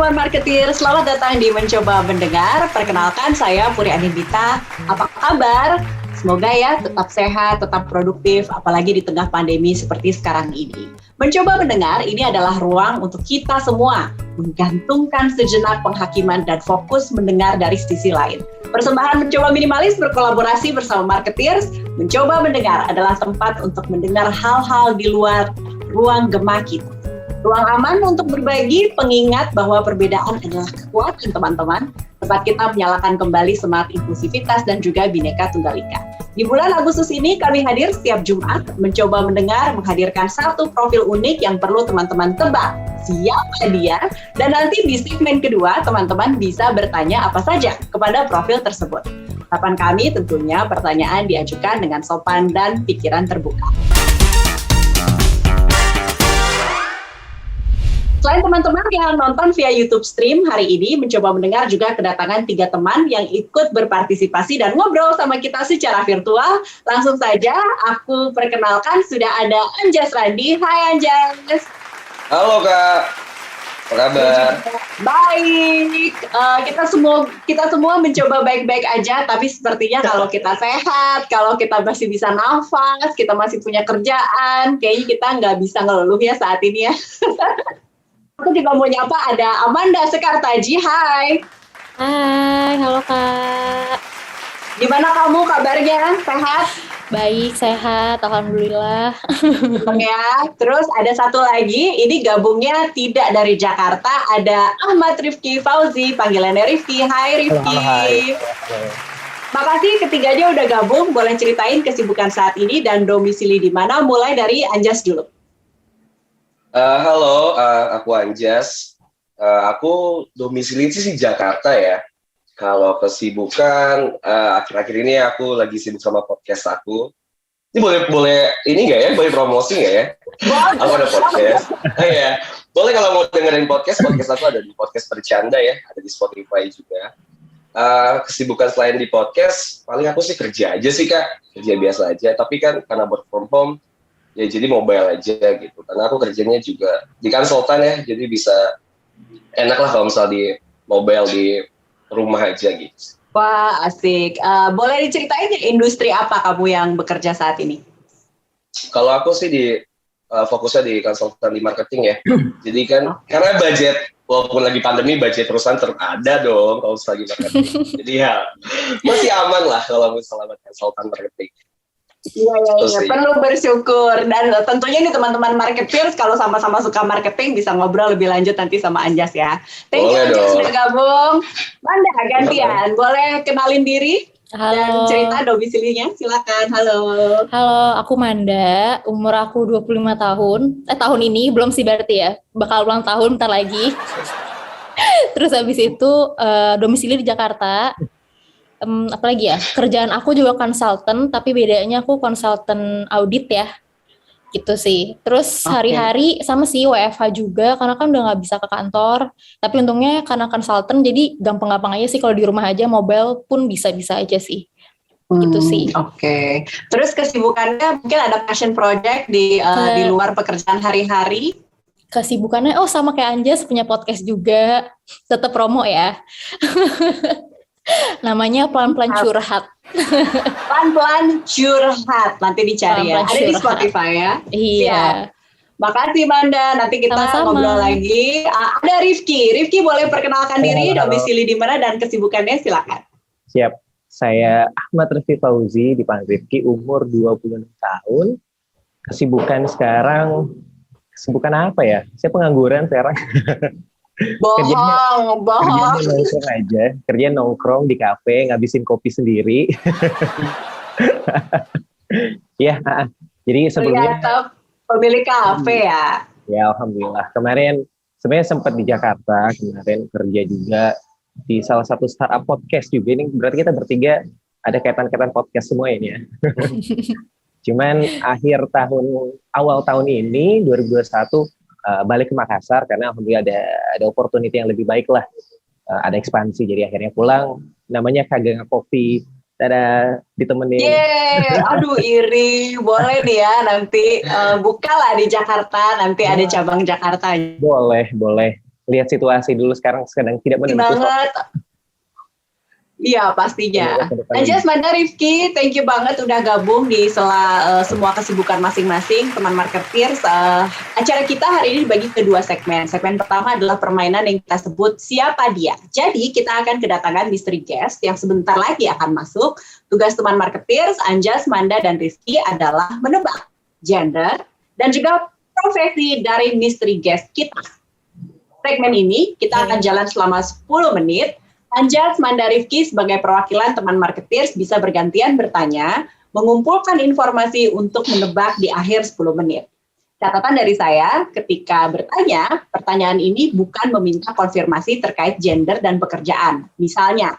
teman-teman marketer, selamat datang di Mencoba Mendengar. Perkenalkan, saya Puri Anindita. Apa kabar? Semoga ya tetap sehat, tetap produktif, apalagi di tengah pandemi seperti sekarang ini. Mencoba Mendengar ini adalah ruang untuk kita semua menggantungkan sejenak penghakiman dan fokus mendengar dari sisi lain. Persembahan Mencoba Minimalis berkolaborasi bersama Marketeers. Mencoba Mendengar adalah tempat untuk mendengar hal-hal di luar ruang gema kita. Ruang aman untuk berbagi, pengingat bahwa perbedaan adalah kekuatan teman-teman. Tempat kita menyalakan kembali semangat inklusivitas dan juga Bhinneka Tunggal Ika. Di bulan Agustus ini kami hadir setiap Jumat, Mencoba Mendengar menghadirkan satu profil unik yang perlu teman-teman tebak siapa dia. Dan nanti di segmen kedua, teman-teman bisa bertanya apa saja kepada profil tersebut. Harapan kami tentunya pertanyaan diajukan dengan sopan dan pikiran terbuka. Selain teman-teman yang nonton via YouTube stream, hari ini Mencoba Mendengar juga kedatangan 3 teman yang ikut berpartisipasi dan ngobrol sama kita secara virtual. Langsung saja aku perkenalkan, sudah ada Anjas Randi. Hai Anjas. Halo Kak, apa kabar? Baik, kita semua mencoba baik-baik aja, tapi sepertinya kalau kita sehat, kalau kita masih bisa nafas, kita masih punya kerjaan, kayaknya kita nggak bisa ngeluh ya saat ini ya. Aku juga mau nyapa ada Amanda Sekartaji. Hai. Hai, halo Kak. Gimana kamu kabarnya? Sehat? Baik, sehat, alhamdulillah. Ya. Terus ada satu lagi, ini gabungnya tidak dari Jakarta, ada Ahmad Rifki Fauzi, panggilannya Rifki. Hai Rifki. Halo, hai. Makasih ketiganya udah gabung, boleh ceritain kesibukan saat ini dan domisili di mana, mulai dari Anjas dulu. Halo, aku Anjas. Aku domisili di Jakarta ya. Kalau kesibukan, akhir-akhir ini aku lagi sibuk sama podcast aku. Ini boleh ini nggak ya? Boleh promosi nggak ya? Aku ada podcast. Ya, boleh kalau mau dengerin podcast aku ada di Podcast Bercanda ya, ada di Spotify juga. Kesibukan selain di podcast, paling aku sih kerja aja sih Kak, kerja biasa aja. Tapi kan karena work from home, ya jadi mobile aja gitu, karena aku kerjanya juga di konsultan ya, jadi bisa enak lah kalau misalnya di mobile di rumah aja gitu. Wah, asik. Boleh diceritain industri apa kamu yang bekerja saat ini? Kalau aku sih fokusnya di konsultan di marketing ya, jadi kan karena budget, walaupun lagi pandemi budget perusahaan ada dong kalau lagi marketing, jadi ya masih aman lah kalau misalnya konsultan marketing. Iya, perlu bersyukur. Dan tentunya nih teman-teman marketeers, kalau sama-sama suka marketing bisa ngobrol lebih lanjut nanti sama Anjas ya. Thank you Anjas sudah gabung. Manda gantian, boleh kenalin diri? Halo. Dan cerita domisilinya, silakan. Halo. Halo, aku Manda, umur aku 25 tahun. Tahun ini belum sih berarti ya, bakal ulang tahun bentar lagi. Terus habis itu domisili di Jakarta. Apalagi ya, kerjaan aku juga konsultan, tapi bedanya aku konsultan audit ya, gitu sih. Terus hari-hari sama sih WFH juga, karena kan udah nggak bisa ke kantor. Tapi untungnya karena konsultan, jadi gampang-gampang aja sih kalau di rumah aja, mobile pun bisa-bisa aja sih. Gitu sih. Oke. Terus kesibukannya mungkin ada passion project di luar pekerjaan hari-hari? Kesibukannya, sama kayak Anjas punya podcast juga, tetap promo ya. Namanya Pelan-Pelan Curhat. Pelan-Pelan Curhat, nanti dicari ya. Ada di Spotify ya. Iya. Siap. Makasih Manda, nanti kita ngobrol lagi. Ada Rifki boleh perkenalkan diri, domisili di mana dan kesibukannya, silakan. Siap, saya Ahmad Rifki Fauzi, dipanggil Rifki, umur 26 tahun. Kesibukan apa ya? Saya pengangguran sekarang. Bohong. Nongkrong aja, kerja nongkrong di kafe, ngabisin kopi sendiri. Ya, jadi sebelumnya pemilik kafe ya. Ya, alhamdulillah. Kemarin sebenarnya sempat di Jakarta, kemarin kerja juga di salah satu startup podcast juga. Ini berarti kita bertiga ada kaitan-kaitan podcast semua ini ya. Cuman awal tahun ini 2021 balik ke Makassar karena alhamdulillah ada opportunity yang lebih baik lah, ada ekspansi, jadi akhirnya pulang. Namanya Kagak Kopi, ada ditemenin. Aduh iri, boleh nih ya nanti buka lah di Jakarta, nanti ada cabang Jakarta. Boleh. lihat situasi dulu sekarang sedang tidak menentu. banget. Iya pastinya. Anjas, Manda, Rifki, thank you banget udah gabung di sela semua kesibukan masing-masing teman marketeers. Acara kita hari ini dibagi ke 2 segmen. Segmen pertama adalah permainan yang kita sebut Siapa Dia. Jadi kita akan kedatangan mystery guest yang sebentar lagi akan masuk. Tugas teman marketeers, Anjas, Manda, dan Rifki adalah menebak gender dan juga profesi dari mystery guest kita. Segmen ini kita akan jalan selama 10 menit. Anjas, Manda, Rifki sebagai perwakilan teman marketeers bisa bergantian bertanya, mengumpulkan informasi untuk menebak di akhir 10 menit. Catatan dari saya, ketika bertanya, pertanyaan ini bukan meminta konfirmasi terkait gender dan pekerjaan. Misalnya,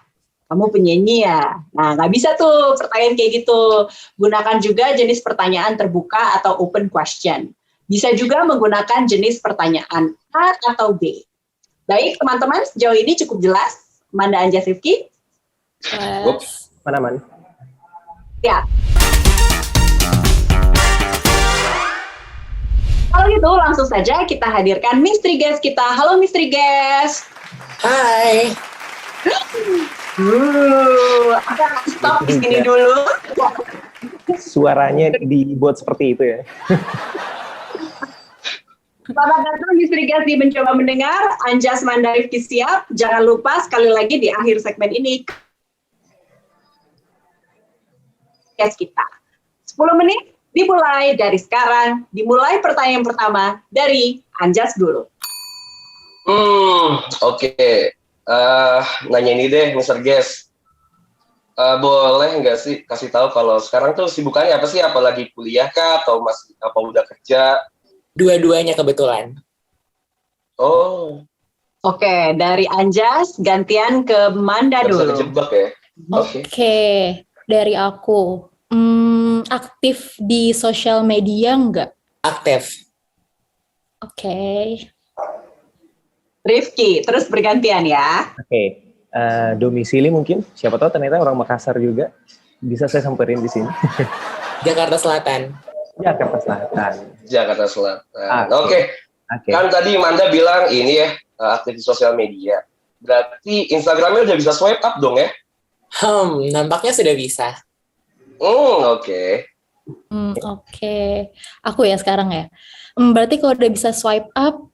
kamu penyanyi ya? Nah, nggak bisa tuh pertanyaan kayak gitu. Gunakan juga jenis pertanyaan terbuka atau open question. Bisa juga menggunakan jenis pertanyaan A atau B. Baik, teman-teman, sejauh ini cukup jelas. Manda, Anjas, Rifki? Mana man? Ya. Kalau gitu langsung saja kita hadirkan mystery guest kita. Halo mystery guest. Hai. Kita stop di sini dulu. Suaranya dibuat seperti itu ya. Selamat datang mystery guest di Mencoba Mendengar. Anjas, Manda, Rifki siap. Jangan lupa sekali lagi di akhir segmen ini guest kita. 10 menit dimulai dari sekarang. Dimulai pertanyaan pertama dari Anjas dulu. Oke. Nanya ini deh, Mr. Guest. Boleh nggak sih kasih tahu kalau sekarang tuh sibukannya apa sih? Apalagi kuliah kah atau masih apa udah kerja? Dua-duanya kebetulan. Oh. Oke, dari Anjas gantian ke Manda Nggak bisa dulu. kejebak ya? Oke, dari aku. Aktif di sosial media nggak? Aktif. Oke. Rifki, terus bergantian ya. Oke. Domisili mungkin. Siapa tahu ternyata orang Makassar juga. Bisa saya samperin di sini. Jakarta Selatan. Jakarta Selatan. Jakarta Selatan. Oke. Oke. Kan tadi Manda bilang ini ya, aktif di sosial media. Berarti Instagramnya udah bisa swipe up dong ya? Nampaknya sudah bisa. Oke. Oke. Aku ya sekarang ya. Berarti kalau udah bisa swipe up,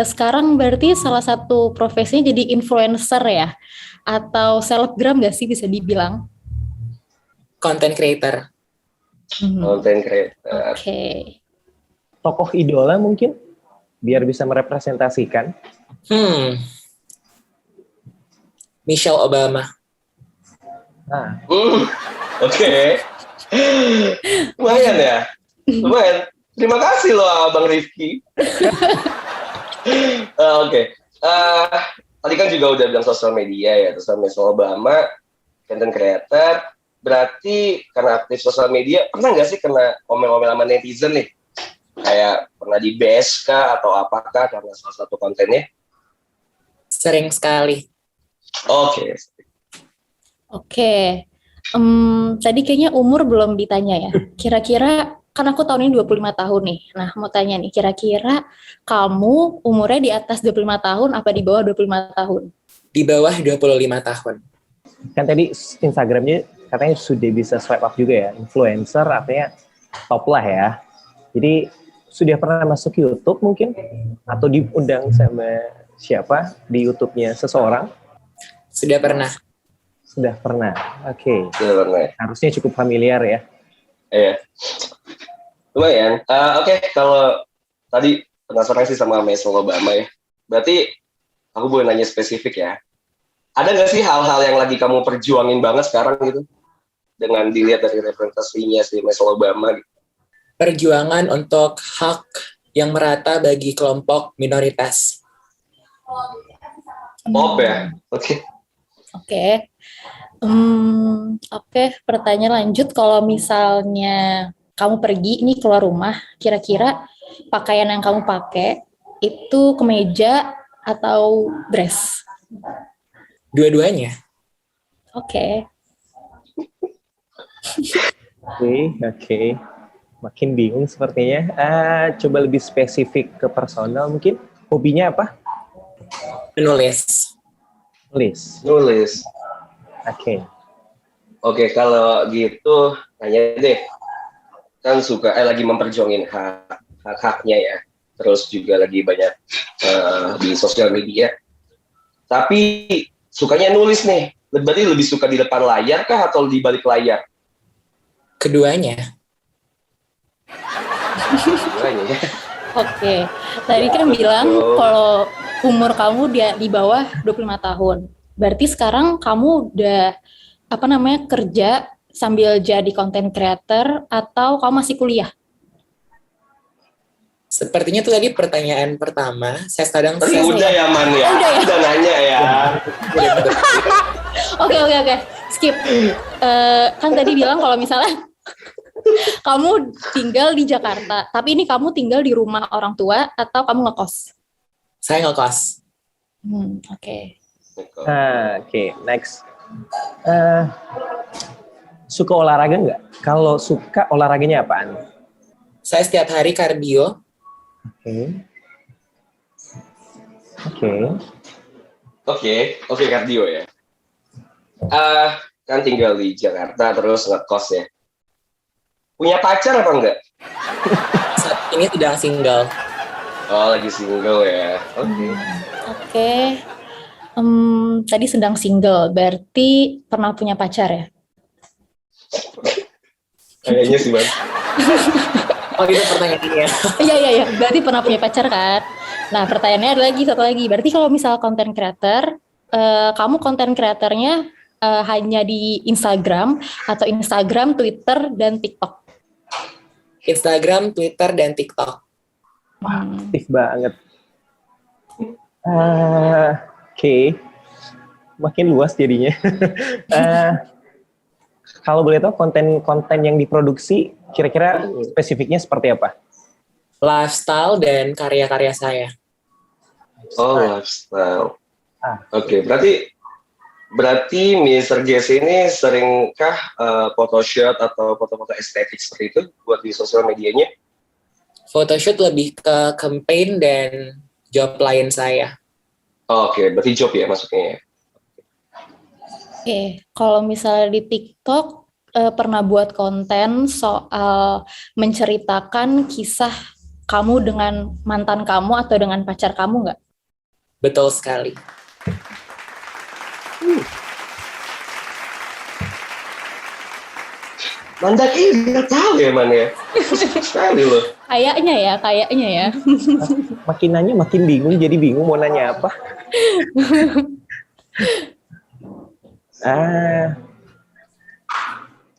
sekarang berarti salah satu profesinya jadi influencer ya? Atau selebgram nggak sih bisa dibilang? Content creator. Content creator. Oke. Tokoh idola mungkin? Biar bisa merepresentasikan. Michelle Obama. Nah, Oke. Lumayan ya? Lumayan. Terima kasih loh Abang Rifki. Oke. Tadi kan juga udah bilang sosial media ya, terus Michelle Obama, content creator. Berarti karena aktif sosial media, pernah nggak sih kena komen-komen sama netizen nih? Kayak pernah di BSK atau apakah karena salah satu kontennya? Sering sekali. Oke. Oke. Tadi kayaknya umur belum ditanya ya. Kira-kira, kan aku tahun ini 25 tahun nih. Nah, mau tanya nih, kira-kira kamu umurnya di atas 25 tahun apa di bawah 25 tahun? Di bawah 25 tahun. kan tadi Instagramnya katanya sudah bisa swipe up juga ya. Influencer artinya top lah ya. Jadi sudah pernah masuk YouTube mungkin? Atau diundang sama siapa di YouTube-nya seseorang? Sudah pernah. Sudah pernah. Oke. Sudah pernah. Harusnya cukup familiar ya. Iya. Lumayan. Oke, kalau tadi penasaran sih sama Michelle Obama ya. Berarti aku boleh nanya spesifik ya. Ada nggak sih hal-hal yang lagi kamu perjuangin banget sekarang gitu? Dengan dilihat dari representasinya si Michelle Obama gitu. Perjuangan untuk hak yang merata bagi kelompok minoritas. Ya? Oke. Oke. Oke, pertanyaan lanjut. Kalau misalnya kamu pergi, ini keluar rumah, kira-kira pakaian yang kamu pakai itu kemeja atau dress? Dua-duanya. Oke. Oke. Makin bingung sepertinya. Coba lebih spesifik ke personal mungkin. Hobinya apa? Penulis. Nulis. Nulis. Oke. Oke, kalau gitu tanya deh. Kan suka lagi memperjuangin hak-haknya ya. Terus juga lagi banyak di sosial media. Tapi sukanya nulis nih. Berarti lebih suka di depan layar kah atau di balik layar? Keduanya. Keduanya ya. Oke, tadi kan bilang kalau umur kamu di bawah 25 tahun. Berarti sekarang kamu udah kerja sambil jadi content creator atau kamu masih kuliah? Sepertinya itu tadi pertanyaan pertama. Saya sedang Tapi udah ya Man ya. Udah ya? Udah nanya ya. Oke. Skip. Kan tadi bilang kalau misalnya kamu tinggal di Jakarta, tapi ini kamu tinggal di rumah orang tua atau kamu ngekos? Saya ngekos. Oke. Oke, next. Suka olahraga nggak? Kalau suka, olahraganya apaan? Saya setiap hari kardio. Oke. Kardio ya. Kan tinggal di Jakarta terus ngekos ya. Punya pacar apa enggak? Saat ini sedang single. Oh, lagi single ya. Oke. Tadi sedang single, berarti pernah punya pacar ya? Kayaknya sih, Man. Oh, itu pertanyaannya. Iya. Berarti pernah punya pacar kan? Nah, pertanyaannya ada lagi, satu lagi. Berarti kalau misal content creator, kamu content creatornya hanya di Instagram atau Instagram, Twitter, dan TikTok? Instagram, Twitter, dan TikTok. Aktif banget. Oke. Makin luas jadinya. Kalau boleh tahu konten-konten yang diproduksi kira-kira spesifiknya seperti apa? Lifestyle dan karya-karya saya. Oh, lifestyle. Ah. Oke, berarti Mr. Jess ini seringkah photoshoot atau foto-foto estetik seperti itu buat di sosial medianya? Photoshoot lebih ke campaign dan job lain saya. Oke, berarti job ya maksudnya ya? Oke, kalau misalnya di TikTok pernah buat konten soal menceritakan kisah kamu dengan mantan kamu atau dengan pacar kamu nggak? Betul sekali. Mandak ini nggak tahu ya, Man ya? Sekali loh. Kayaknya ya. Makin nanya makin bingung, jadi bingung mau nanya apa.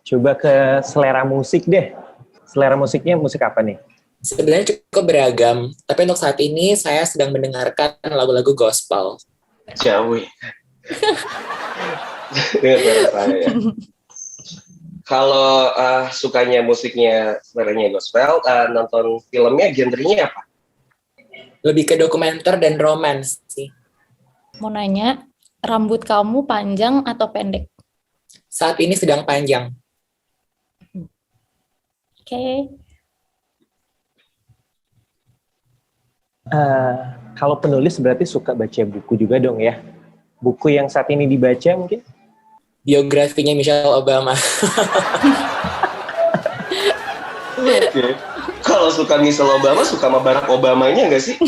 Coba ke selera musik deh. Selera musiknya musik apa nih? Sebenarnya cukup beragam, tapi untuk saat ini saya sedang mendengarkan lagu-lagu gospel. Jauh ya. Dengan selera saya ya. Kalau sukanya musiknya seleranya gospel, nonton filmnya genrenya apa? Lebih ke dokumenter dan romans sih. Mau nanya, rambut kamu panjang atau pendek? Saat ini sedang panjang. Oke. Kalau penulis berarti suka baca buku juga dong ya? Buku yang saat ini dibaca mungkin? Biografinya Michelle Obama. Oke. Kalau suka Michelle Obama, suka sama Barack Obamanya nggak sih?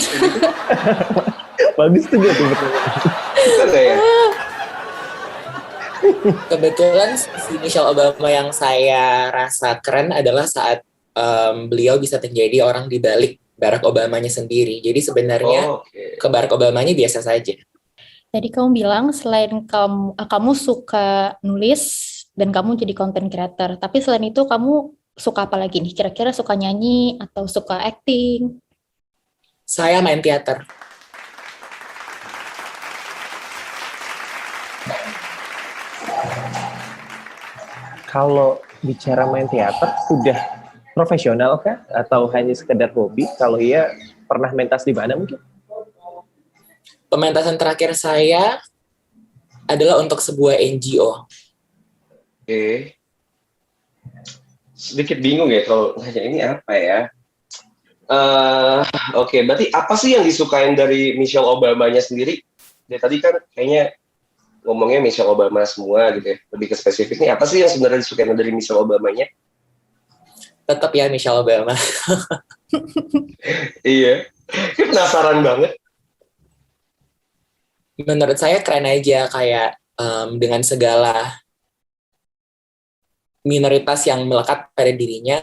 Bagus tuh dia tuh betul. Bukan nggak ya? Kebetulan si Michelle Obama yang saya rasa keren adalah saat beliau bisa menjadi orang di balik Barack Obamanya sendiri. Jadi sebenarnya ke Barack Obamanya biasa saja. Tadi kamu bilang selain kamu suka nulis dan kamu jadi content creator, tapi selain itu kamu suka apa lagi nih? Kira-kira suka nyanyi atau suka acting? Saya main teater. Kalau bicara main teater, udah profesional kah? Atau hanya sekedar hobi? Kalau iya, pernah mentas di mana mungkin? Pementasan terakhir saya adalah untuk sebuah NGO. Oke. Sedikit bingung ya kalau nanya ini apa ya. Oke, berarti apa sih yang disukain dari Michelle Obamanya sendiri? Dari tadi kan kayaknya ngomongnya Michelle Obama semua gitu ya. Lebih ke spesifiknya apa sih yang sebenarnya disukain dari Michelle Obamanya? Tetap ya Michelle Obama. Iya. Ini penasaran banget. Menurut saya keren aja kayak dengan segala minoritas yang melekat pada dirinya,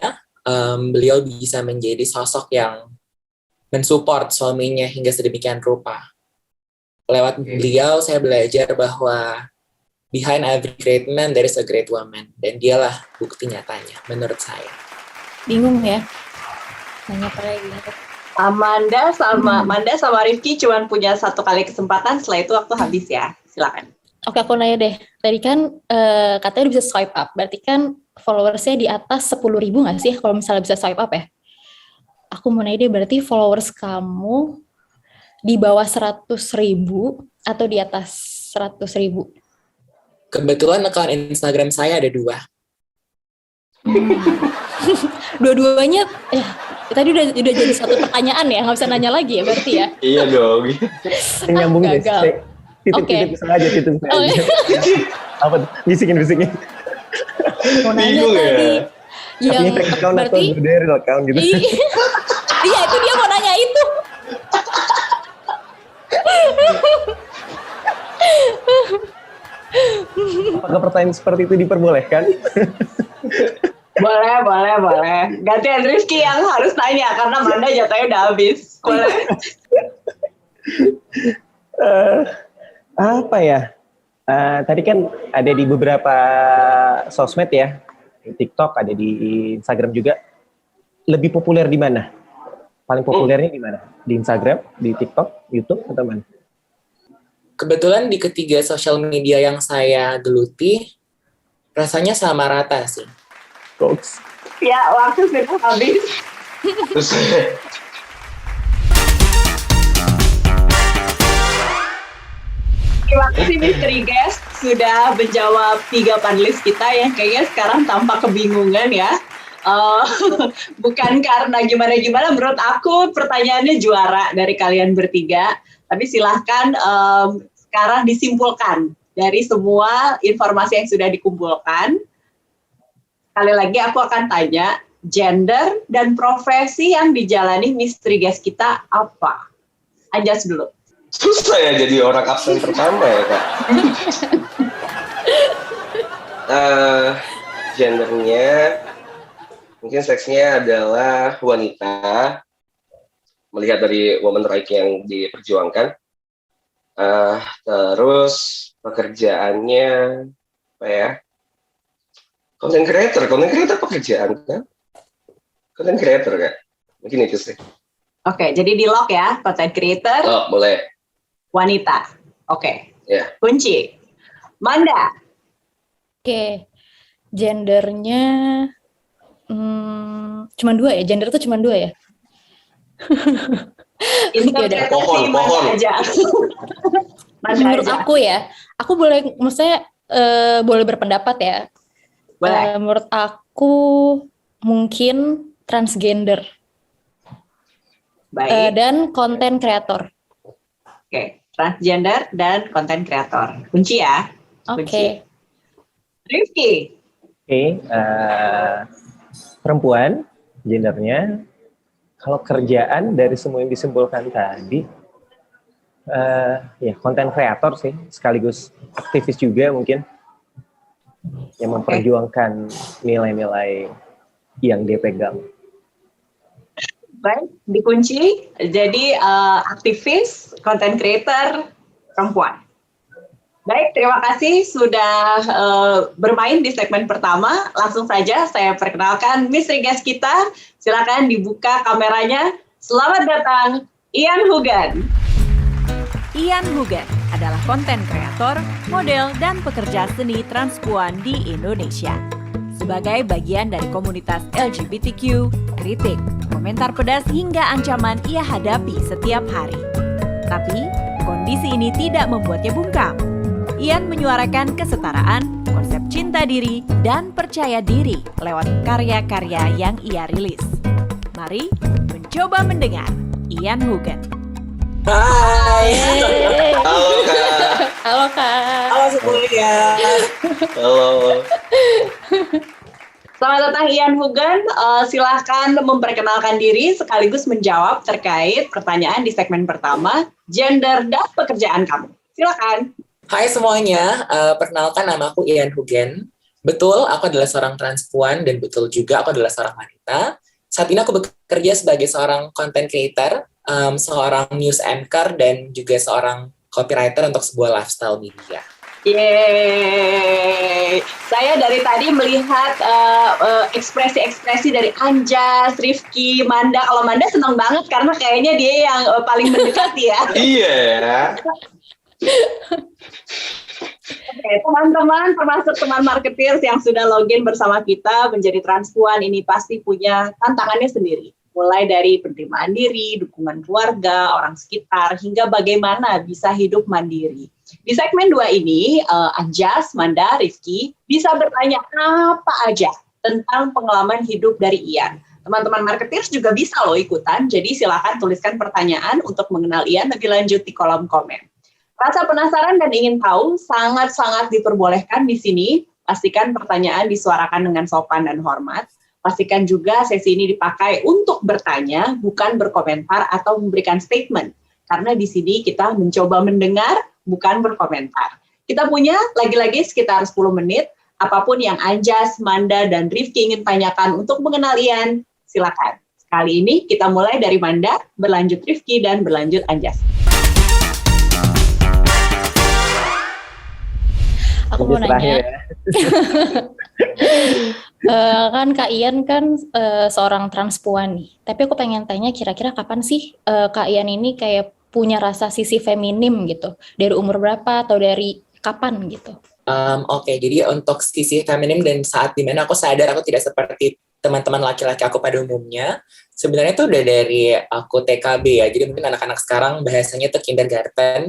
beliau bisa menjadi sosok yang mensupport suaminya hingga sedemikian rupa. Lewat beliau saya belajar bahwa behind every great man there is a great woman, dan dialah bukti nyatanya menurut saya. Bingung ya? Nanya apa lagi? Manda sama Rifki cuma punya 1 kali kesempatan, setelah itu waktu habis ya. Silakan. Oke, aku nanya deh. Tadi kan katanya udah bisa swipe up. Berarti kan followersnya di atas 10.000 nggak sih kalau misalnya bisa swipe up ya? Aku mau nanya deh, berarti followers kamu di bawah 100.000 atau di atas 100.000? Kebetulan akun Instagram saya ada 2. Dua-duanya, tadi udah jadi satu pertanyaan ya, nggak bisa nanya lagi ya berarti ya? Iya dong. Nyambung deh. Gagal. Titip aja. Apa tuh? Bisikin. Mau nanya Bingung ya? tadi. Yang Artinya fake account berarti atau dari real account gitu. Iya, itu dia mau nanya itu. Apakah pertanyaan seperti itu diperbolehkan? Boleh. Gantian Rifki yang harus tanya karena Manda jatahnya udah habis. Boleh. Apa ya? Tadi kan ada di beberapa sosmed ya, di TikTok, ada di Instagram juga. Lebih populer di mana? Paling populernya di mana? Di Instagram, di TikTok, YouTube, atau mana? Kebetulan di ketiga sosial media yang saya geluti, rasanya sama rata sih. Goks. Ya, waktu sudah habis. Terus Terima kasih Misteri Guest sudah menjawab 3 panelis kita yang kayaknya sekarang tampak kebingungan ya. Bukan karena gimana-gimana, menurut aku pertanyaannya juara dari kalian bertiga. Tapi silahkan sekarang disimpulkan dari semua informasi yang sudah dikumpulkan. Sekali lagi aku akan tanya, gender dan profesi yang dijalani Misteri Guest kita apa? Anjas dulu. susah ya jadi orang absen pertama ya Kak. Gendernya, mungkin seksnya adalah wanita, melihat dari woman right yang diperjuangkan. Terus pekerjaannya apa ya? Content creator pekerjaan kan? Content creator kan? Mungkin itu sih. Oke, jadi di lock ya, content creator, Oh, boleh. wanita. Oke. Ya. Kunci. Manda. Oke, gendernya cuma 2 ya? Gender tuh cuma 2 ya? Interpretasi Pohon. Manda aja. Manda Menurut aja. aku ya, aku boleh, maksudnya boleh berpendapat ya. Boleh. Menurut aku mungkin transgender Baik. dan konten kreator. Oke. Transgender dan konten kreator. Kunci ya. Oke. Rifki. Oke, perempuan, gendernya. Kalau kerjaan dari semua yang disimpulkan tadi, ya konten kreator sih, sekaligus aktivis juga mungkin, yang memperjuangkan nilai-nilai yang dia pegang. Baik, dikunci. Jadi aktivis, content creator, perempuan. Baik, terima kasih sudah bermain di segmen pertama. Langsung saja saya perkenalkan Misteri Guest kita. Silakan dibuka kameranya. Selamat datang, Ian Hugan. Ian Hugan adalah konten kreator, model, dan pekerja seni transpuan di Indonesia. Sebagai bagian dari komunitas LGBTQ, kritik, komentar pedas hingga ancaman ia hadapi setiap hari. Tapi, kondisi ini tidak membuatnya bungkam. Ian menyuarakan kesetaraan, konsep cinta diri, dan percaya diri lewat karya-karya yang ia rilis. Mari mencoba mendengar Ian Hugan. Hai. Halo Kak. Halo Kak. Halo semuanya. Halo. Selamat datang Ian Hugen. Silahkan memperkenalkan diri sekaligus menjawab terkait pertanyaan di segmen pertama, gender dan pekerjaan kamu. Silakan. Hai semuanya, perkenalkan nama aku Ian Hugen. Betul, aku adalah seorang transpuan dan betul juga aku adalah seorang wanita. Saat ini aku bekerja sebagai seorang content creator, seorang news anchor, dan juga seorang copywriter untuk sebuah lifestyle media. Yeay. Saya dari tadi melihat ekspresi-ekspresi dari Anjas, Rifki, Manda. Kalau Manda senang banget karena kayaknya dia yang paling mendekati ya. Iya. Oke, teman-teman, termasuk teman marketeers yang sudah login bersama kita menjadi transpuan ini pasti punya tantangannya sendiri. Mulai dari penerimaan diri, dukungan keluarga, orang sekitar, hingga bagaimana bisa hidup mandiri. Di segmen 2 ini, Anjas, Manda, Rifki bisa bertanya apa aja tentang pengalaman hidup dari Ian. Teman-teman marketeers juga bisa loh ikutan, jadi silakan tuliskan pertanyaan untuk mengenal Ian lebih lanjut di kolom komen. Rasa penasaran dan ingin tahu sangat-sangat diperbolehkan di sini. Pastikan pertanyaan disuarakan dengan sopan dan hormat. Pastikan juga sesi ini dipakai untuk bertanya, bukan berkomentar atau memberikan statement. Karena di sini kita mencoba mendengar, bukan berkomentar. Kita punya lagi-lagi sekitar 10 menit. Apapun yang Anjas, Manda, dan Rifki ingin tanyakan untuk mengenal Ian, silakan. Kali ini kita mulai dari Manda, berlanjut Rifki, dan berlanjut Anjas. Aku mau nanya. Kan Kak Ian kan seorang transpuan nih. Tapi aku pengen tanya kira-kira kapan sih Kak Ian ini kayak punya rasa sisi feminim gitu? Dari umur berapa atau dari kapan gitu? Oke, jadi untuk sisi feminim dan saat dimana aku sadar aku tidak seperti teman-teman laki-laki aku pada umumnya, sebenarnya itu udah dari aku TKB ya. Jadi mungkin anak-anak sekarang bahasanya tuh kindergarten.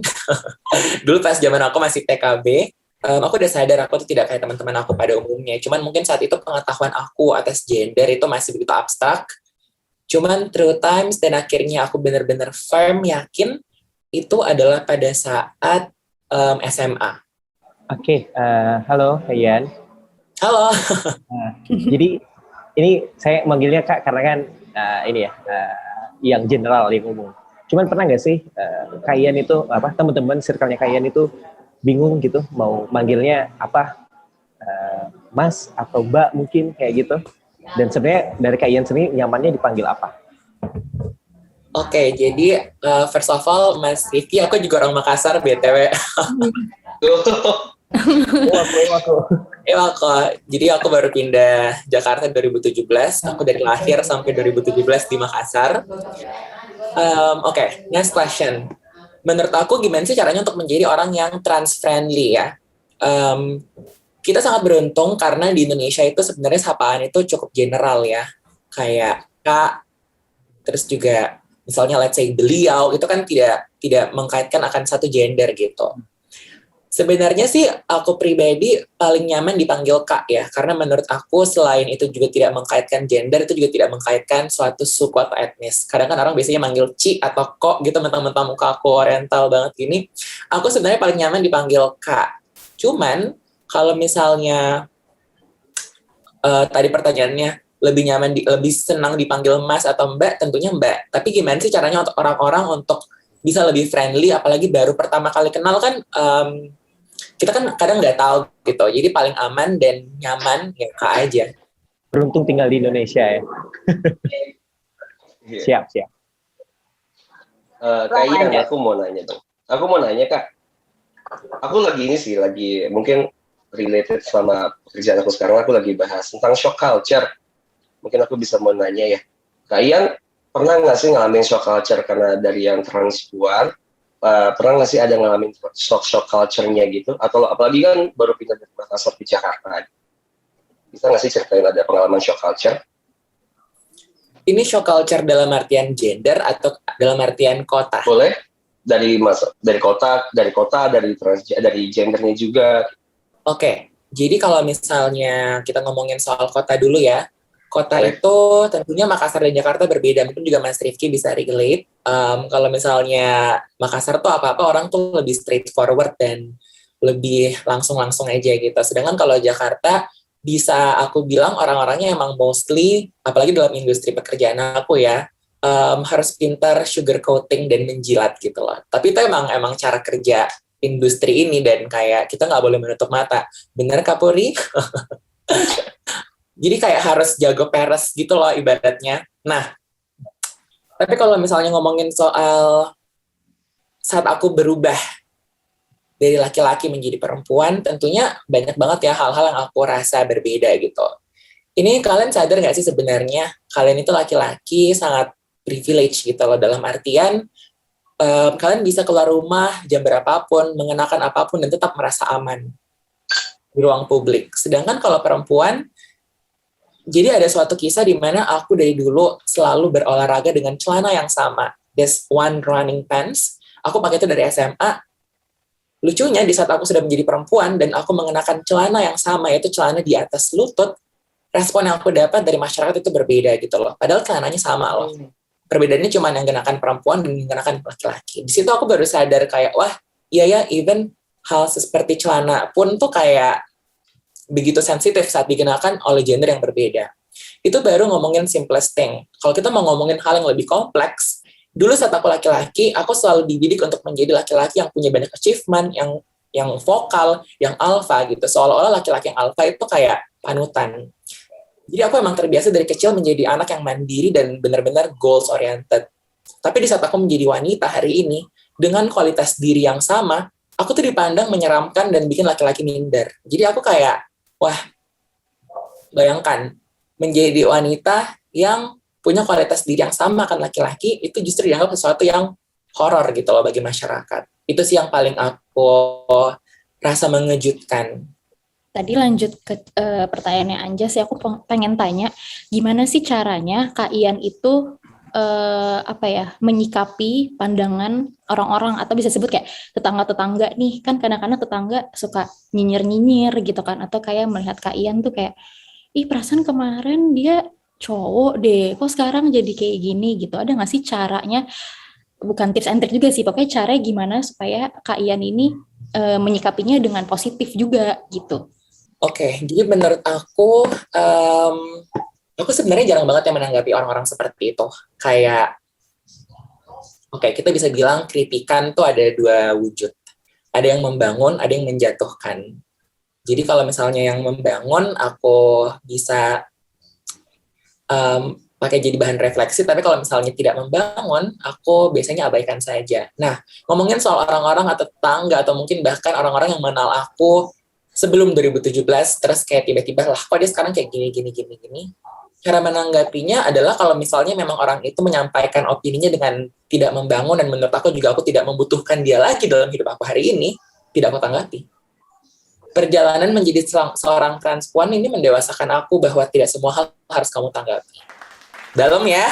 Dulu pas zaman aku masih TKB, aku udah sadar aku tuh tidak kayak teman-teman aku pada umumnya. Cuman mungkin saat itu pengetahuan aku atas gender itu masih begitu abstrak. Cuman through times dan akhirnya aku benar-benar firm yakin itu adalah pada saat SMA. Oke, halo Kak Ian. Halo. Jadi ini saya manggilnya Kak karena kan ini ya yang general, yang umum. Cuman pernah nggak sih Kak Ian itu teman-teman circle-nya Kak Ian itu bingung gitu mau manggilnya apa, Mas atau Mbak mungkin kayak gitu. Dan sebenarnya dari Kak Ian sendiri nyamannya dipanggil apa? Oke, jadi first of all Mas Rifki, aku juga orang Makassar BTW. Jadi aku baru pindah Jakarta 2017. Aku dari lahir sampai 2017 di Makassar. Oke, next question. Menurut aku gimana sih caranya untuk menjadi orang yang trans friendly ya? Kita sangat beruntung karena di Indonesia itu sebenarnya sapaan itu cukup general ya. Kayak Kak, terus juga misalnya let's say beliau, itu kan tidak mengkaitkan akan satu gender gitu. Sebenarnya sih aku pribadi paling nyaman dipanggil Kak ya, karena menurut aku selain itu juga tidak mengkaitkan gender, itu juga tidak mengkaitkan suatu suku atau etnis. Kadang kan orang biasanya manggil Ci atau Kok gitu, mentang-mentang muka aku oriental banget gini. Aku sebenarnya paling nyaman dipanggil Kak. Cuman kalau misalnya tadi pertanyaannya lebih senang dipanggil Mas atau Mbak, tentunya Mbak. Tapi gimana sih caranya untuk orang-orang untuk bisa lebih friendly, apalagi baru pertama kali kenal kan, kita kan kadang nggak tahu gitu. Jadi paling aman dan nyaman ya Kak aja. Beruntung tinggal di Indonesia ya. Siap. Kak Ian, aku mau nanya dong. Aku mau nanya Kak. Aku lagi mungkin related sama pekerjaan aku sekarang. Aku lagi bahas tentang shock culture. Mungkin aku bisa mau nanya ya. Kak Ian, pernah nggak sih ngalamin shock culture karena dari yang transpuan? Pernah nggak sih ada ngalamin shock culture-nya gitu? Atau apalagi kan baru pindah dari Makassar ke Jakarta. Bisa nggak sih ceritain ada pengalaman shock culture? Ini shock culture dalam artian gender atau dalam artian kota? Boleh. Dari kota, dari gendernya juga. Oke, jadi kalau misalnya kita ngomongin soal kota dulu ya, kota itu tentunya Makassar dan Jakarta berbeda. Mungkin juga Mas Rifki bisa relate. Kalau misalnya Makassar tuh apa-apa orang tuh lebih straightforward dan lebih langsung-langsung aja gitu. Sedangkan kalau Jakarta bisa aku bilang orang-orangnya emang mostly, apalagi dalam industri pekerjaan aku ya, harus pintar sugarcoating dan menjilat gitu loh. Tapi itu emang cara kerja industri ini dan kayak kita nggak boleh menutup mata. Bener Kak Puri? Jadi kayak harus jago peres gitu loh ibaratnya. Nah, tapi kalau misalnya ngomongin soal saat aku berubah dari laki-laki menjadi perempuan, tentunya banyak banget ya hal-hal yang aku rasa berbeda gitu. Ini kalian sadar nggak sih sebenarnya kalian itu laki-laki sangat privilege gitu loh, dalam artian kalian bisa keluar rumah jam berapapun, mengenakan apapun dan tetap merasa aman di ruang publik. Sedangkan kalau perempuan, jadi ada suatu kisah di mana aku dari dulu selalu berolahraga dengan celana yang sama. There's one running pants. Aku pakai itu dari SMA. Lucunya di saat aku sudah menjadi perempuan dan aku mengenakan celana yang sama, yaitu celana di atas lutut, respon yang aku dapat dari masyarakat itu berbeda gitu loh. Padahal celananya sama loh. Perbedaannya cuma yang kenakan perempuan dan yang kenakan laki-laki. Di situ aku baru sadar kayak, wah iya ya, even hal seperti celana pun tuh kayak begitu sensitif saat dikenakan oleh gender yang berbeda. Itu baru ngomongin simplest thing. Kalau kita mau ngomongin hal yang lebih kompleks, dulu saat aku laki-laki, aku selalu dididik untuk menjadi laki-laki yang punya banyak achievement, yang vokal, yang alpha gitu. Seolah-olah laki-laki yang alpha itu kayak panutan. Jadi aku emang terbiasa dari kecil menjadi anak yang mandiri dan benar-benar goals oriented. Tapi di saat aku menjadi wanita hari ini, dengan kualitas diri yang sama, aku tuh dipandang menyeramkan dan bikin laki-laki minder. Jadi aku kayak, wah, bayangkan, menjadi wanita yang punya kualitas diri yang sama kan laki-laki, itu justru dianggap sesuatu yang horor gitu loh bagi masyarakat. Itu sih yang paling aku rasa mengejutkan. Tadi lanjut ke pertanyaannya Anjas, ya aku pengen tanya, gimana sih caranya Kak Ian itu menyikapi pandangan orang-orang, atau bisa sebut kayak tetangga-tetangga nih, kan kadang-kadang tetangga suka nyinyir-nyinyir gitu kan, atau kayak melihat Kak Ian tuh kayak, ih perasaan kemarin dia cowok deh, kok sekarang jadi kayak gini gitu. Ada nggak sih caranya, bukan tips and trick juga sih, pokoknya caranya gimana supaya Kak Ian ini menyikapinya dengan positif juga gitu. Oke, jadi menurut aku sebenarnya jarang banget yang menanggapi orang-orang seperti itu. Kayak, kita bisa bilang kritikan tuh ada dua wujud. Ada yang membangun, ada yang menjatuhkan. Jadi kalau misalnya yang membangun, aku bisa pakai jadi bahan refleksi, tapi kalau misalnya tidak membangun, aku biasanya abaikan saja. Nah, ngomongin soal orang-orang atau tetangga, atau mungkin bahkan orang-orang yang mengenal aku sebelum 2017, terus kayak tiba-tiba, lah kok dia sekarang kayak gini. Cara menanggapinya adalah kalau misalnya memang orang itu menyampaikan opininya dengan tidak membangun, dan menurut aku juga aku tidak membutuhkan dia lagi dalam hidup aku hari ini, tidak aku tanggapi. Perjalanan menjadi seorang transpuan ini mendewasakan aku bahwa tidak semua hal harus kamu tanggapi. Dalam ya.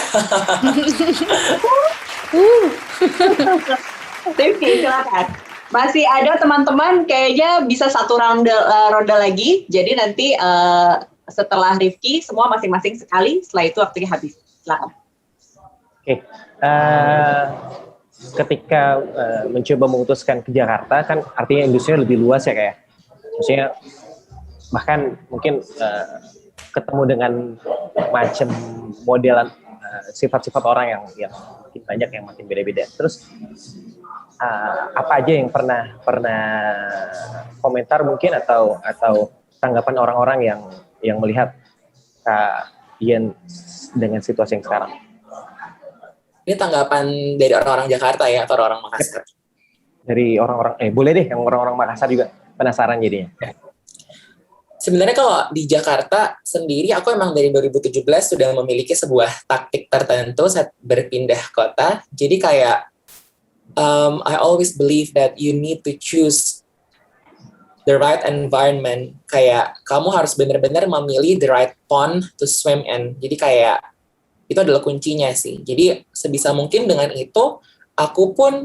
Rifki, silakan. Masih ada teman-teman kayaknya bisa satu ronde lagi. Jadi nanti setelah Rifki semua masing-masing sekali. Setelah itu waktunya habis. Silakan. Oke. Ketika mencoba memutuskan ke Jakarta kan artinya industrinya lebih luas ya kayak. Maksudnya bahkan mungkin ketemu dengan macam modelan sifat-sifat orang yang makin banyak, yang makin beda-beda. Terus apa aja yang pernah komentar mungkin atau tanggapan orang-orang yang melihat Kak Ian dengan situasi yang sekarang? Ini tanggapan dari orang-orang Jakarta ya, atau orang Makassar? Dari orang-orang, boleh deh yang orang-orang Makassar juga, penasaran jadinya. Sebenarnya kalau di Jakarta sendiri, aku emang dari 2017 sudah memiliki sebuah taktik tertentu saat berpindah kota. Jadi kayak, I always believe that you need to choose the right environment. Kayak kamu harus benar-benar memilih the right pond to swim in. Jadi kayak itu adalah kuncinya sih. Jadi sebisa mungkin dengan itu, aku pun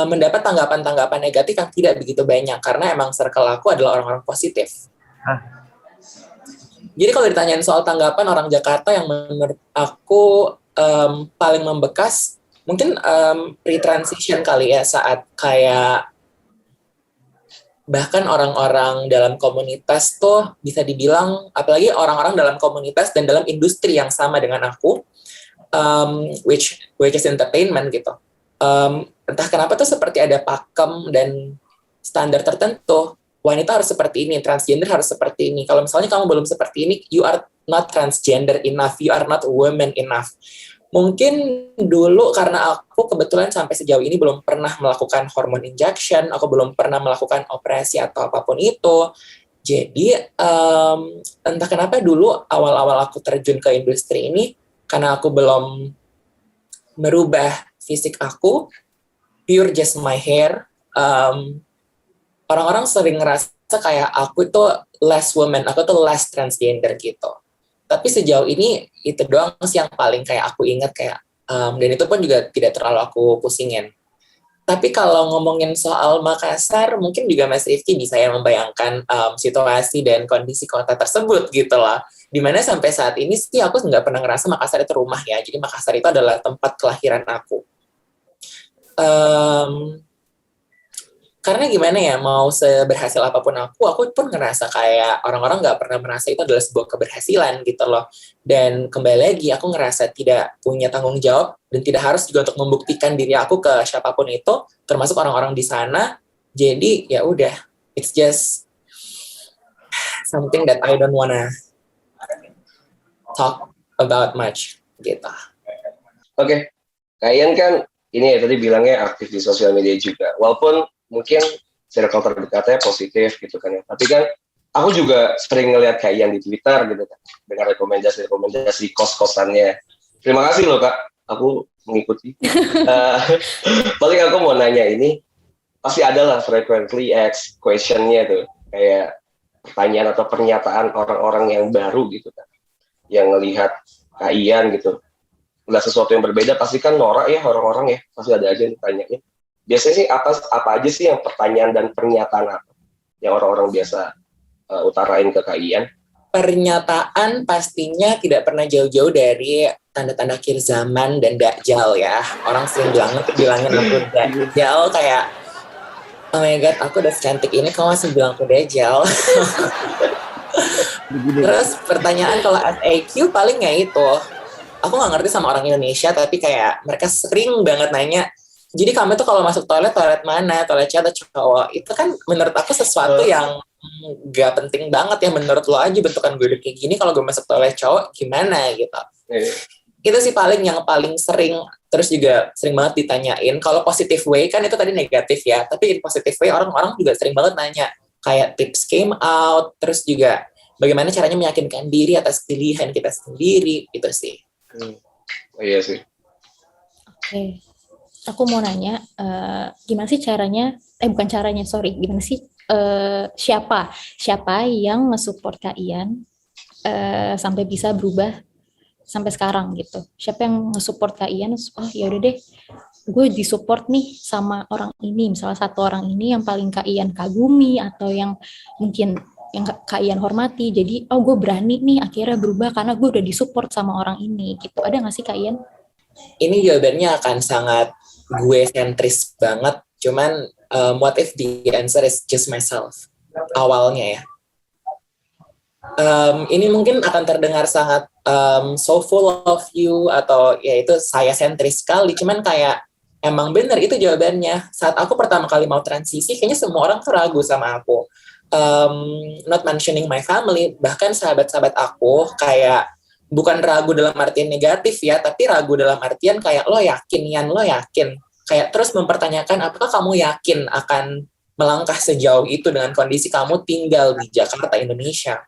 mendapat tanggapan-tanggapan negatif yang tidak begitu banyak, karena emang circle aku adalah orang-orang positif. Jadi kalau ditanyain soal tanggapan orang Jakarta yang menurut aku paling membekas, mungkin pre-transition kali ya, saat kayak bahkan orang-orang dalam komunitas tuh bisa dibilang, apalagi orang-orang dalam komunitas dan dalam industri yang sama dengan aku, which is entertainment gitu. Entah kenapa tuh seperti ada pakem dan standar tertentu. Wanita harus seperti ini, transgender harus seperti ini. Kalau misalnya kamu belum seperti ini, you are not transgender enough, you are not woman enough. Mungkin dulu karena aku kebetulan sampai sejauh ini belum pernah melakukan hormone injection, aku belum pernah melakukan operasi atau apapun itu. Jadi entah kenapa dulu awal-awal aku terjun ke industri ini, karena aku belum merubah fisik aku, pure just my hair, orang-orang sering ngerasa kayak aku itu less woman, aku tuh less transgender gitu. Tapi sejauh ini itu doang sih yang paling kayak aku ingat kayak, dan itu pun juga tidak terlalu aku pusingin. Tapi kalau ngomongin soal Makassar, mungkin juga Mas Rifki bisa ya membayangkan situasi dan kondisi kota tersebut gitu lah. Dimana sampai saat ini sih aku nggak pernah ngerasa Makassar itu rumah ya. Jadi Makassar itu adalah tempat kelahiran aku. Karena gimana ya, mau seberhasil apapun aku pun ngerasa kayak orang-orang nggak pernah merasa itu adalah sebuah keberhasilan gitu loh. Dan kembali lagi, aku ngerasa tidak punya tanggung jawab dan tidak harus juga untuk membuktikan diri aku ke siapapun itu, termasuk orang-orang di sana. Jadi ya udah, it's just something that I don't wanna talk about much gitu. Oke. Kalian kan ini ya tadi bilangnya aktif di sosial media juga. Walaupun mungkin circle terdekatnya positif gitu kan ya. Tapi kan aku juga sering ngelihat kayak yang di Twitter gitu kan. Dengan rekomendasi kos-kosannya. Terima kasih loh Kak. Aku mengikuti. Paling aku mau nanya ini. Pasti ada lah frequently asked question-nya tuh. Kayak pertanyaan atau pernyataan orang-orang yang baru gitu kan. Yang ngelihat Kak Ian gitu. Ngelihat sesuatu yang berbeda pasti kan norak ya orang-orang ya. Pasti ada aja yang ditanyanya. Biasanya sih apa aja sih yang pertanyaan dan pernyataan apa yang orang-orang biasa utarain ke Kak Ian? Pernyataan pastinya tidak pernah jauh-jauh dari tanda-tanda akhir zaman dan dajjal ya. Orang sering bilangin aku dajjal, kayak oh my god, aku udah secantik ini kamu masih bilang aku dajjal. Terus pertanyaan kalau FAQ paling ya itu. Aku nggak ngerti sama orang Indonesia, tapi kayak mereka sering banget nanya, jadi kamu tuh kalau masuk toilet mana, toilet cewek atau cowok, itu kan menurut aku sesuatu yang gak penting banget ya, menurut lo aja bentukan gue kayak gini, kalau gue masuk toilet cowok gimana gitu. Itu sih paling yang paling sering, terus juga sering banget ditanyain. Kalau positive way kan itu tadi negatif ya, tapi in positive way orang-orang juga sering banget nanya, kayak tips came out, terus juga bagaimana caranya meyakinkan diri atas pilihan kita sendiri, gitu sih. Oh iya sih. Oke. Aku mau nanya, gimana sih caranya, gimana sih, siapa yang nge-support Kak Ian sampai bisa berubah sampai sekarang gitu. Siapa yang nge-support Kak Ian, oh ya udah deh, gue disupport nih sama orang ini, misalnya satu orang ini yang paling Kak Ian kagumi, atau yang mungkin yang Kak Ian hormati, jadi oh gue berani nih akhirnya berubah karena gue udah disupport sama orang ini gitu. Ada nggak sih Kak Ian? Ini jawabannya akan sangat gue sentris banget, cuman what if the answer is just myself awalnya ya. Ini mungkin akan terdengar sangat so full of you, atau ya itu saya sentris sekali, cuman kayak emang bener itu jawabannya. Saat aku pertama kali mau transisi, kayaknya semua orang tuh ragu sama aku, not mentioning my family, bahkan sahabat-sahabat aku kayak bukan ragu dalam artian negatif ya, tapi ragu dalam artian kayak lo yakin, kayak terus mempertanyakan apakah kamu yakin akan melangkah sejauh itu dengan kondisi kamu tinggal di Jakarta, Indonesia.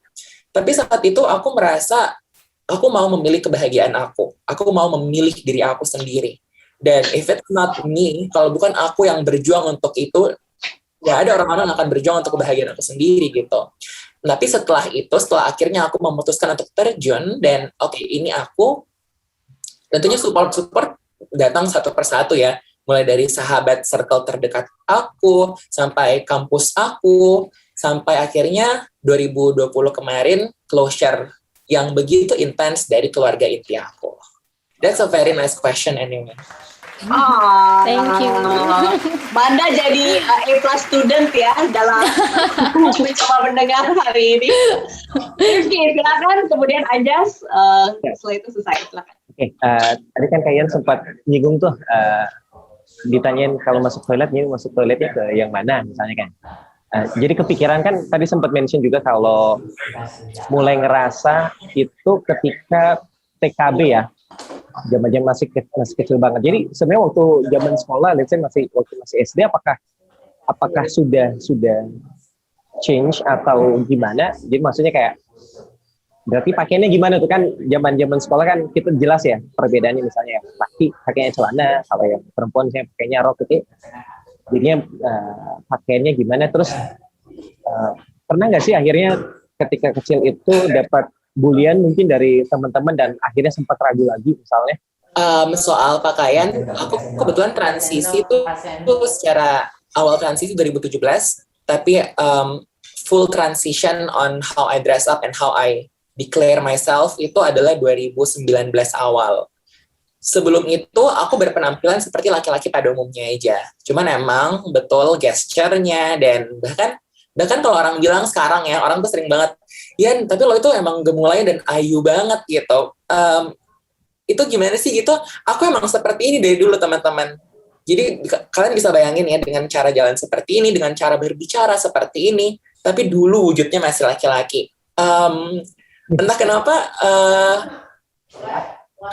Tapi saat itu aku merasa aku mau memilih kebahagiaan aku mau memilih diri aku sendiri, dan if it's not me, kalau bukan aku yang berjuang untuk itu, ya ada orang-orang yang akan berjuang untuk kebahagiaan aku sendiri gitu. Tapi setelah akhirnya aku memutuskan untuk terjun, dan oke, ini aku, tentunya support datang satu persatu ya, mulai dari sahabat circle terdekat aku, sampai kampus aku, sampai akhirnya 2020 kemarin closure yang begitu intens dari keluarga inti aku? That's a very nice question anyway. Thank you. Manda jadi A+ student ya dalam mencoba mendengar hari ini. Rifki, silakan. Kemudian Anjas, setelah itu selesai. Silakan. Oke, tadi kan kalian sempat nyinggung tuh, ditanyain kalau masuk toilet, jadi masuk toiletnya ke yang mana misalnya kan. Jadi kepikiran kan tadi sempat mention juga kalau mulai ngerasa itu ketika TKB ya, zaman-zaman masih kecil banget. Jadi sebenarnya waktu zaman sekolah, let's say waktu masih SD, apakah sudah change atau gimana? Jadi maksudnya kayak berarti pakainya gimana tuh kan? Zaman sekolah kan kita jelas ya perbedaannya, misalnya laki pakainya celana, kalau yang perempuan misalnya pakainya rok gitu. Jadinya pakaiannya gimana? Terus pernah nggak sih akhirnya ketika kecil itu dapat bulian mungkin dari teman-teman dan akhirnya sempat ragu lagi misalnya? Soal pakaian, aku kebetulan transisi tuh secara awal transisi 2017, tapi full transition on how I dress up and how I declare myself itu adalah 2019 awal. Sebelum itu aku berpenampilan seperti laki-laki pada umumnya aja. Cuman emang betul gesture-nya dan bahkan kalau orang bilang sekarang ya, orang tuh sering banget, "Yan, tapi lo itu emang gemulai dan ayu banget," gitu. Itu gimana sih gitu? Aku emang seperti ini dari dulu, teman-teman. Jadi kalian bisa bayangin ya, dengan cara jalan seperti ini, dengan cara berbicara seperti ini, tapi dulu wujudnya masih laki-laki. Entah kenapa,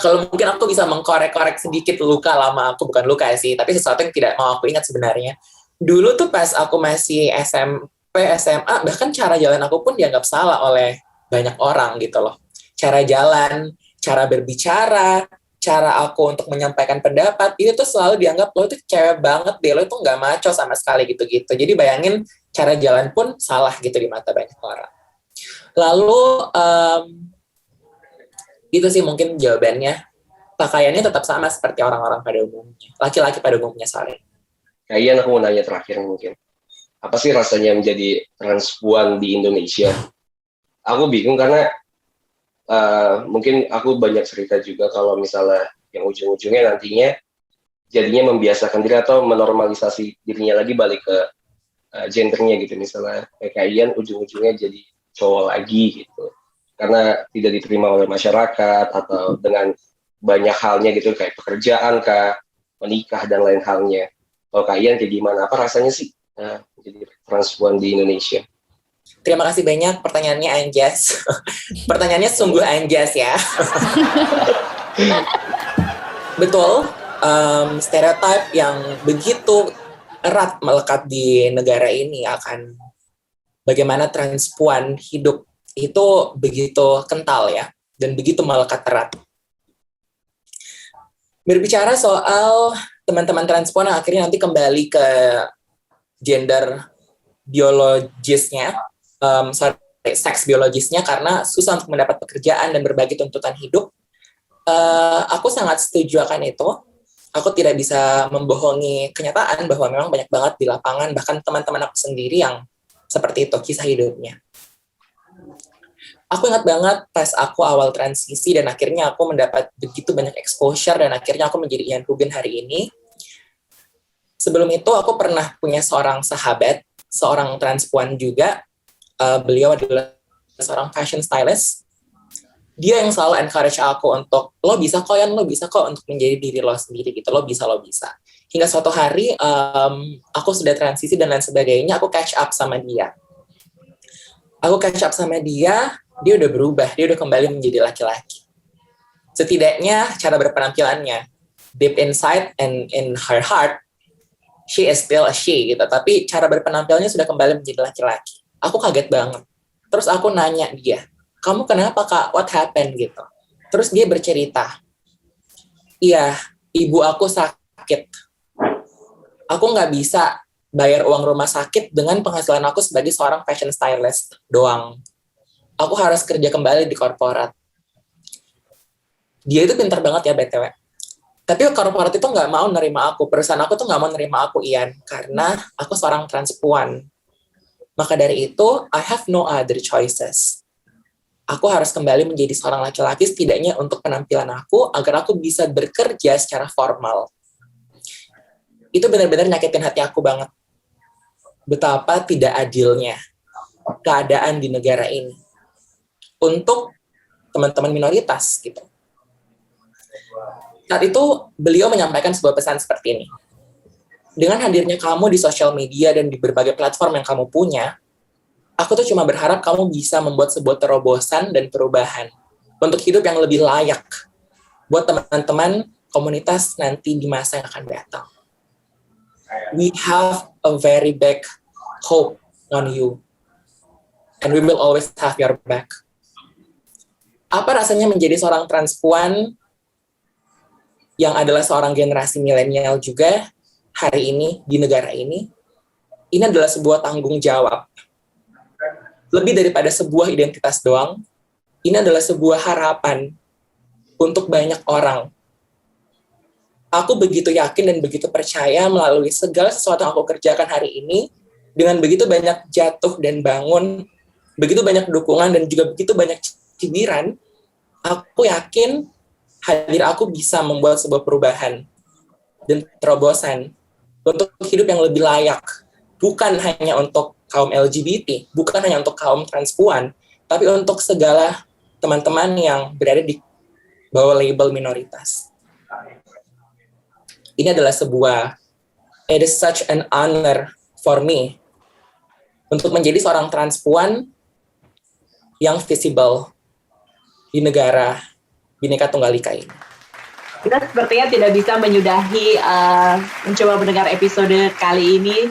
kalau mungkin aku bisa mengkorek-korek sedikit luka lama aku, bukan luka sih, tapi sesuatu yang tidak mau aku ingat sebenarnya. Dulu tuh pas aku masih SMP, SMA, bahkan cara jalan aku pun dianggap salah oleh banyak orang gitu loh. Cara jalan, cara berbicara, cara aku untuk menyampaikan pendapat, itu tuh selalu dianggap lo itu cewek banget deh, lo itu nggak maco sama sekali gitu-gitu. Jadi bayangin cara jalan pun salah gitu di mata banyak orang. Lalu itu sih mungkin jawabannya. Pakaiannya tetap sama seperti orang-orang pada umumnya. Laki-laki pada umumnya, sorry. Kayaknya aku mau nanya terakhir mungkin. Apa sih rasanya menjadi transpuan di Indonesia? Aku bingung karena mungkin aku banyak cerita juga kalau misalnya yang ujung-ujungnya nantinya jadinya membiasakan diri atau menormalisasi dirinya lagi balik ke gendernya gitu. Misalnya kayak kalian ujung-ujungnya jadi cowok lagi gitu. Karena tidak diterima oleh masyarakat atau dengan banyak halnya gitu, kayak pekerjaan kah, menikah dan lain halnya. Kalau kalian kayak gimana? Apa rasanya sih jadi transpuan di Indonesia? Terima kasih banyak pertanyaannya, Anjas. Pertanyaannya sungguh Anjas ya. Betul, stereotip yang begitu erat melekat di negara ini akan bagaimana transpuan hidup itu begitu kental ya, dan begitu melekat erat. Berbicara soal teman-teman transpuan yang akhirnya nanti kembali ke gender biologisnya, seks biologisnya karena susah untuk mendapat pekerjaan dan berbagi tuntutan hidup, aku sangat setuju akan itu. Aku tidak bisa membohongi kenyataan bahwa memang banyak banget di lapangan, bahkan teman-teman aku sendiri yang seperti itu kisah hidupnya. Aku ingat banget pas aku awal transisi dan akhirnya aku mendapat begitu banyak exposure dan akhirnya aku menjadi Ian Hugen hari ini. Sebelum itu aku pernah punya seorang sahabat, seorang transpuan juga. Beliau adalah seorang fashion stylist. Dia yang selalu encourage aku untuk, lo bisa kok Yan, lo bisa kok untuk menjadi diri lo sendiri gitu, lo bisa. Hingga suatu hari aku sudah transisi dan lain sebagainya, aku catch up sama dia. Dia udah berubah, dia udah kembali menjadi laki-laki. Setidaknya cara berpenampilannya, deep inside and in her heart, she is still a she gitu. Tapi cara berpenampilannya sudah kembali menjadi laki-laki. Aku kaget banget. Terus aku nanya dia, kamu kenapa kak? What happened gitu? Terus dia bercerita, iya, ibu aku sakit. Aku nggak bisa bayar uang rumah sakit dengan penghasilan aku sebagai seorang fashion stylist doang. Aku harus kerja kembali di korporat. Dia itu pintar banget ya BTW. Tapi korporat itu nggak mau nerima aku. Perusahaan aku tuh nggak mau nerima aku, Ian. Karena aku seorang transpuan. Maka dari itu, I have no other choices. aku harus kembali menjadi seorang laki-laki setidaknya untuk penampilan aku, agar aku bisa bekerja secara formal. Itu benar-benar nyakitin hati aku banget. Betapa tidak adilnya keadaan di negara ini untuk teman-teman minoritas gitu. Saat itu beliau menyampaikan sebuah pesan seperti ini. Dengan hadirnya kamu di sosial media dan di berbagai platform yang kamu punya, aku tuh cuma berharap kamu bisa membuat sebuah terobosan dan perubahan untuk hidup yang lebih layak buat teman-teman komunitas nanti di masa yang akan datang. We have a very big hope on you, and we will always have your back. Apa rasanya menjadi seorang transpuan yang adalah seorang generasi milenial juga hari ini di negara ini? Ini adalah sebuah tanggung jawab. Lebih daripada sebuah identitas doang, ini adalah sebuah harapan untuk banyak orang. Aku begitu yakin dan begitu percaya melalui segala sesuatu yang aku kerjakan hari ini, dengan begitu banyak jatuh dan bangun, begitu banyak dukungan dan juga begitu banyak cibiran, aku yakin hadir aku bisa membuat sebuah perubahan dan terobosan untuk hidup yang lebih layak. Bukan hanya untuk kaum LGBT, bukan hanya untuk kaum transpuan, tapi untuk segala teman-teman yang berada di bawah label minoritas. Ini adalah it is such an honor for me untuk menjadi seorang transpuan yang visible di negara Bhinneka Tunggal Ika ini. Kita sepertinya tidak bisa menyudahi mencoba mendengar episode kali ini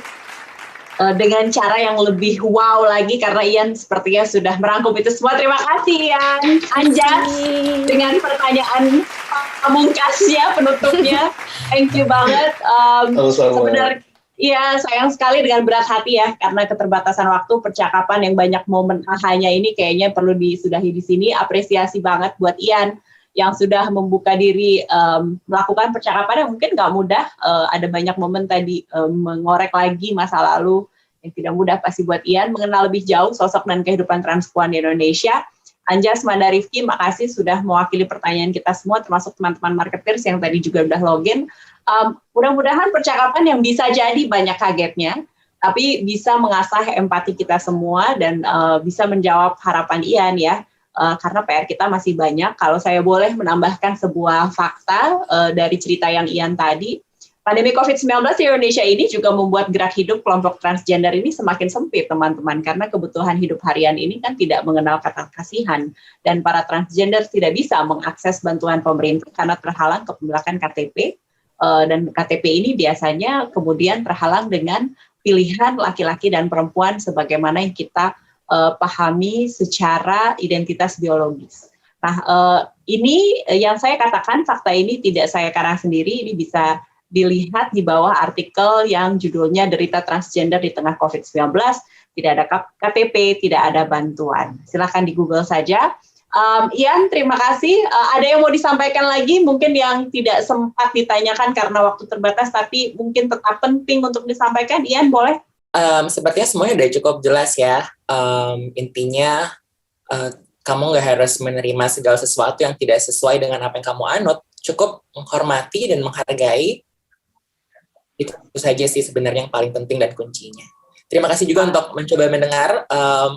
dengan cara yang lebih wow lagi, karena Ian sepertinya sudah merangkum itu semua. Terima kasih Ian. Anjas dengan pertanyaan pamungkasnya, penutupnya. Thank you banget. Sebenarnya iya, sayang sekali dengan berat hati ya, karena keterbatasan waktu, percakapan yang banyak momen ahanya ini kayaknya perlu disudahi di sini. Apresiasi banget buat Ian yang sudah membuka diri melakukan percakapan yang mungkin nggak mudah. Ada banyak momen tadi mengorek lagi masa lalu yang tidak mudah pasti buat Ian, mengenal lebih jauh sosok dan kehidupan transpuan di Indonesia. Anjas, Manda, Rifki, makasih sudah mewakili pertanyaan kita semua, termasuk teman-teman marketers yang tadi juga udah login. Mudah-mudahan percakapan yang bisa jadi banyak kagetnya, tapi bisa mengasah empati kita semua dan bisa menjawab harapan Ian ya. Karena PR kita masih banyak. Kalau saya boleh menambahkan sebuah fakta dari cerita yang Ian tadi, pandemi COVID-19 di Indonesia ini juga membuat gerak hidup kelompok transgender ini semakin sempit, teman-teman, karena kebutuhan hidup harian ini kan tidak mengenal kata kasihan, dan para transgender tidak bisa mengakses bantuan pemerintah karena terhalang kepemilikan KTP, dan KTP ini biasanya kemudian terhalang dengan pilihan laki-laki dan perempuan sebagaimana yang kita pahami secara identitas biologis. Nah, ini yang saya katakan, fakta ini tidak saya karang sendiri, ini bisa dilihat di bawah artikel yang judulnya Derita Transgender di Tengah COVID-19, tidak ada KTP, tidak ada bantuan. Silakan di Google saja. Ian, terima kasih. Ada yang mau disampaikan lagi, mungkin yang tidak sempat ditanyakan karena waktu terbatas, tapi mungkin tetap penting untuk disampaikan. Ian, boleh? Sepertinya semuanya udah cukup jelas ya. Intinya, kamu nggak harus menerima segala sesuatu yang tidak sesuai dengan apa yang kamu anut. Cukup menghormati dan menghargai. Itu saja sih sebenarnya yang paling penting dan kuncinya. Terima kasih juga untuk mencoba mendengar.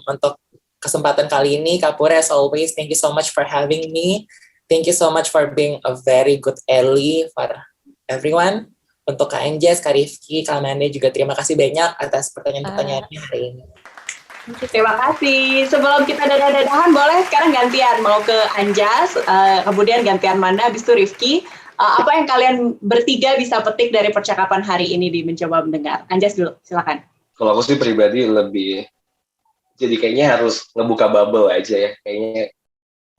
Untuk kesempatan kali ini, Kak Pura, as always, thank you so much for having me. Thank you so much for being a very good ally for everyone. Untuk Kak Anjas, Kak Rifki, Kak Manda juga terima kasih banyak atas pertanyaan-pertanyaannya hari ini. Terima kasih. Sebelum kita dadah-dadahan, boleh sekarang gantian mau ke Anjas, kemudian gantian Manda, habis itu Rifki. Apa yang kalian bertiga bisa petik dari percakapan hari ini di Mencoba Mendengar? Anjas dulu, silakan. Kalau aku sih pribadi lebih, jadi kayaknya harus ngebuka bubble aja ya. Kayaknya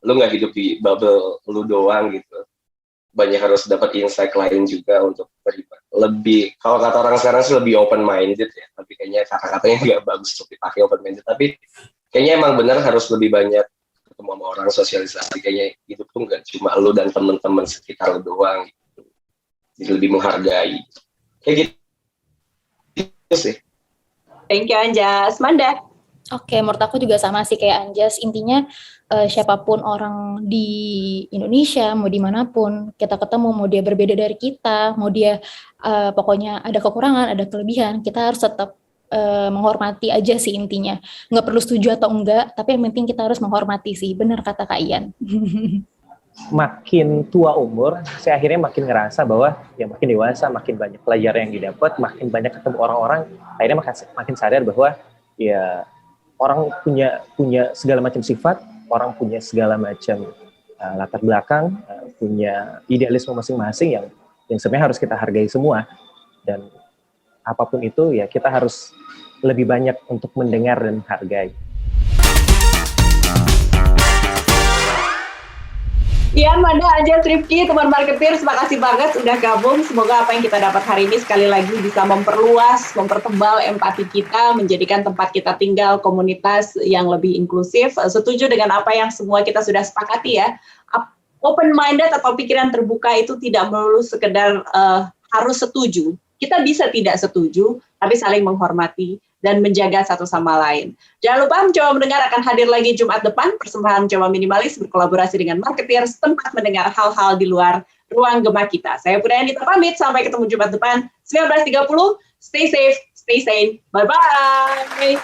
lu nggak hidup di bubble lu doang gitu. Banyak harus dapat insight lain juga untuk lebih, kalau kata orang sekarang sih lebih open minded ya. Tapi kayaknya kata-katanya nggak bagus untuk dipakai open minded. Tapi kayaknya emang benar harus lebih banyak ketemu sama orang, sosialisasi. Kayaknya hidup tuh nggak cuma lu dan teman-teman sekitar lu doang gitu. Jadi lebih menghargai. Kayak gitu sih. Thank you Anjas. Manda? Oke, menurut aku juga sama sih kayak Anjas. Intinya siapapun orang di Indonesia, mau dimanapun kita ketemu, mau dia berbeda dari kita, mau dia pokoknya ada kekurangan, ada kelebihan, kita harus tetap menghormati aja sih intinya. Nggak perlu setuju atau enggak, tapi yang penting kita harus menghormati sih. Benar kata Kak Ian. Makin tua umur, saya akhirnya makin ngerasa bahwa ya makin dewasa, makin banyak pelajaran yang didapat, makin banyak ketemu orang-orang, akhirnya makin sadar bahwa ya orang punya segala macam sifat, orang punya segala macam latar belakang, punya idealisme masing-masing yang sebenarnya harus kita hargai semua. Dan apapun itu ya kita harus lebih banyak untuk mendengar dan menghargai. Ian, Manda, Anjas, Rifki, teman marketer, terima kasih banget sudah gabung. Semoga apa yang kita dapat hari ini sekali lagi bisa memperluas, mempertebal empati kita, menjadikan tempat kita tinggal komunitas yang lebih inklusif. Setuju dengan apa yang semua kita sudah sepakati ya. Open-minded atau pikiran terbuka itu tidak melulu sekedar harus setuju. Kita bisa tidak setuju, tapi saling menghormati dan menjaga satu sama lain. Jangan lupa Mencoba Mendengar akan hadir lagi Jumat depan. Persembahan Mencoba Minimalis berkolaborasi dengan Marketeers, tempat mendengar hal-hal di luar ruang gema kita. Saya Puri Anindita pamit, sampai ketemu Jumat depan 19.30. Stay safe, stay sane. Bye-bye.